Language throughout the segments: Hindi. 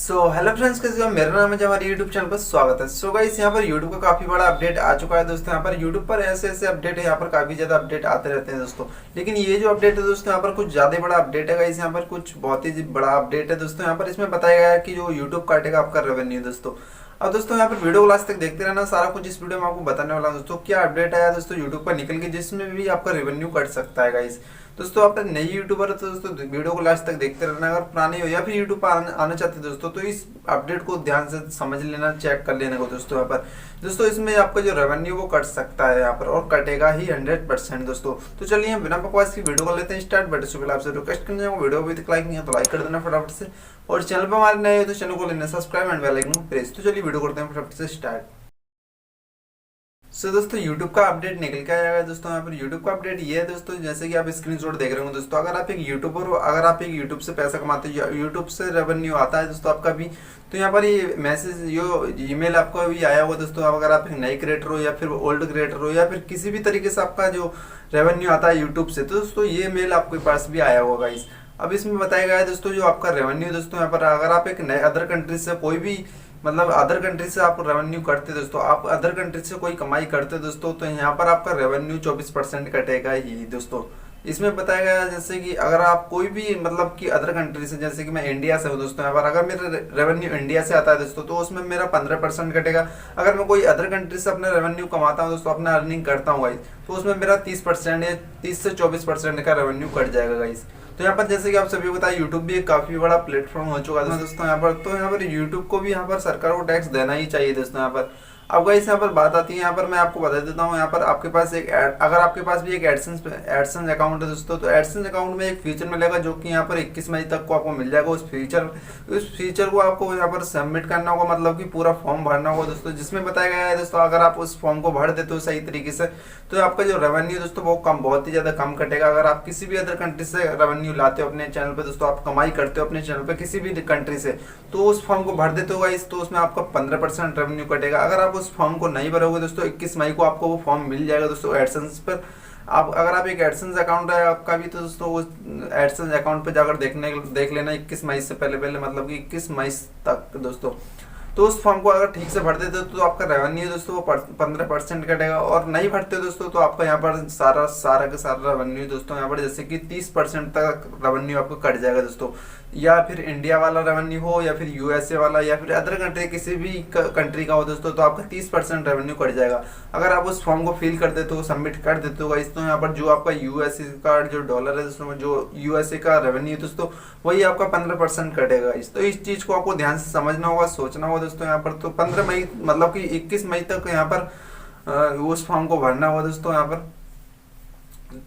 हेलो फ्रेंड्स, कैसे हो? मेरा नाम है, हमारे यूट्यूब चैनल पर स्वागत है। गाइस, यहाँ पर यूट्यूब का काफी बड़ा अपडेट आ चुका है दोस्तों। यहाँ पर यूट्यूब पर ऐसे ऐसे अपडेट है, यहाँ पर काफी ज्यादा अपडेट आते रहते हैं दोस्तों। लेकिन ये जो अपडेट है दोस्तों, यहाँ पर कुछ ज्यादा बड़ा अपडेट है गाइस। यहाँ पर कुछ बहुत ही बड़ा अपडेट है दोस्तों। यहाँ पर इसमें बताया गया है कि जो यूट्यूब काटेगा आपका रेवेन्यू दोस्तों। अब दोस्तों यहाँ पर वीडियो को लास्ट तक देखते रहना, सारा कुछ इस वीडियो में आपको बताने वाला हूँ दोस्तों। क्या अपडेट आया दोस्तों यूट्यूब पर निकल के, जिसमें भी आपका रेवेन्यू कट सकता है गाइस। दोस्तों आप नए यूट्यूबर है तो दोस्तों वीडियो को लास्ट तक देखते रहना। अगर पुराने हो या फिर यूट्यूब पर आना चाहते दोस्तों, तो इस अपडेट को ध्यान से समझ लेना, चेक कर लेना को दोस्तों। यहाँ पर दोस्तों इसमें आपका जो रेवेन्यू वो कट सकता है यहाँ पर, और कटेगा ही 100% दोस्तों। तो चलिए बिना बकवास की वीडियो कर लेते हैं स्टार्ट। बट इससे पहले आपसे रिक्वेस्ट करना चाहूँगा, वीडियो को अभी तक लाइक नहीं है तो लाइक कर देना फटाफट से, और चैनल पर हमारे नए हो तो चैनल को लेना सब्सक्राइब एंड बेल आइकन को प्रेस। तो चलिए वीडियो करते हैं फटाफट से स्टार्ट। दोस्तों यूट्यूब का अपडेट निकल के आया है दोस्तों। यहाँ पर यूट्यूब का अपडेट ये है दोस्तों, जैसे कि आप स्क्रीनशॉट देख रहे हो दोस्तों। अगर आप एक यूट्यूबर हो, अगर आप एक यूट्यूब से पैसा कमाते हो, यूट्यूब से रेवेन्यू आता है दोस्तों आपका भी, तो यहाँ पर ये मैसेज यो ईमेल आपको भी आया होगा दोस्तों। अगर आप एक नए क्रिएटर हो या फिर ओल्ड क्रिएटर हो, या फिर किसी भी तरीके से आपका जो रेवेन्यू आता है यूट्यूब से, तो दोस्तों ये मेल आपके पास भी आया होगा इस। अब इसमें बताया गया है दोस्तों, जो आपका रेवेन्यू दोस्तों यहाँ पर, अगर आप एक नए अदर कंट्री से कोई भी मतलब अदर कंट्री से आप रेवेन्यू करते दोस्तों, आप अदर कंट्री से कोई कमाई करते दोस्तों, तो यहाँ पर आपका रेवेन्यू 24% कटेगा ही दोस्तों। इसमें बताया गया है जैसे कि अगर आप कोई भी मतलब कि अदर कंट्री से, जैसे कि मैं इंडिया से हूँ दोस्तों, यहाँ पर अगर मेरा रेवेन्यू इंडिया से आता है दोस्तों, तो उसमें मेरा 15% कटेगा। अगर मैं कोई अदर कंट्री से अपना रेवेन्यू कमाता हूँ दोस्तों, अपना अर्निंग करता हूँ गाइस, तो उसमें मेरा 30% या 30 से 24% का रेवेन्यू कट जाएगा गाइस। तो यहाँ पर जैसे कि आप सभी को पता है, यूट्यूब भी एक काफी बड़ा प्लेटफॉर्म हो चुका है दोस्तों यहाँ पर। तो यहाँ पर यूट्यूब को भी यहाँ पर सरकार को टैक्स देना ही चाहिए दोस्तों यहाँ पर। अब गाइस यहाँ पर बात आती है, यहाँ पर मैं आपको बता देता हूँ, यहाँ पर आपके पास एक अगर आपके पास भी एक एडसेंस अकाउंट है दोस्तों, तो एडसेंस अकाउंट में एक फीचर मिलेगा जो कि यहाँ पर 21 मई तक को आपको मिल जाएगा। उस फीचर को आपको यहाँ पर सबमिट करना होगा, मतलब कि पूरा फॉर्म भरना होगा दोस्तों, जिसमें बताया गया है दोस्तों, अगर आप उस फॉर्म को भर देते हो सही तरीके से, तो आपका जो रेवेन्यू दोस्तों वो कम, बहुत ही ज्यादा कम कटेगा। अगर आप किसी भी अदर कंट्री से रेवेन्यू लाते हो अपने चैनल पे दोस्तों, आप कमाई करते हो अपने चैनल पे किसी भी कंट्री से, तो उस फॉर्म को भर देते हो गाइस, तो उसमें आपका 15% रेवेन्यू कटेगा। अगर आप उस फॉर्म को नहीं भरोगे दोस्तों, 21 मई को आपको वो फॉर्म मिल जाएगा दोस्तों एडसेंस पर। आप अगर आप एक एडसेंस अकाउंट है आपका भी, तो दोस्तों उस एडसेंस अकाउंट पे जाकर देख लेना 21 मई से पहले मतलब कि 21 मई तक दोस्तों। तो उस फॉर्म को अगर ठीक से भर देते हो तो आपका रेवेन्यू दोस्तों वो 15% कटेगा, और नहीं भरते दोस्तों तो आपका यहाँ पर सारा का सारा रेवेन्यू दोस्तों यहाँ पर जैसे कि 30% तक रेवेन्यू आपको कट जाएगा दोस्तों। या फिर इंडिया वाला रेवेन्यू हो, या फिर यूएसए वाला, या फिर अदर कंट्री किसी भी कंट्री का हो दोस्तों, तो आपका 30% रेवेन्यू कट जाएगा। अगर आप उस फॉर्म को फिल कर देते हो, सबमिट कर देते हो गाइस, तो यहाँ पर जो आपका यूएसए का जो डॉलर है दोस्तों, जो यूएसए का रेवेन्यू दोस्तों, वही आपका 15% कटेगा इस। तो इस चीज को आपको ध्यान से समझना होगा, सोचना होगा दोस्तों यहाँ पर। तो 15 मई मतलब कि 21 मई तक यहाँ पर उस फॉर्म को भरना होगा दोस्तों यहाँ पर।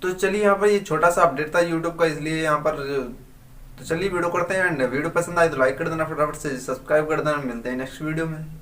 तो चलिए यहाँ पर ये छोटा सा अपडेट था यूट्यूब का, इसलिए यहाँ पर। तो चलिए वीडियो करते हैं, एंड वीडियो पसंद आए तो लाइक कर देना फटाफट से, सब्सक्राइब कर देना। मिलते हैं नेक्स्ट वीडियो में।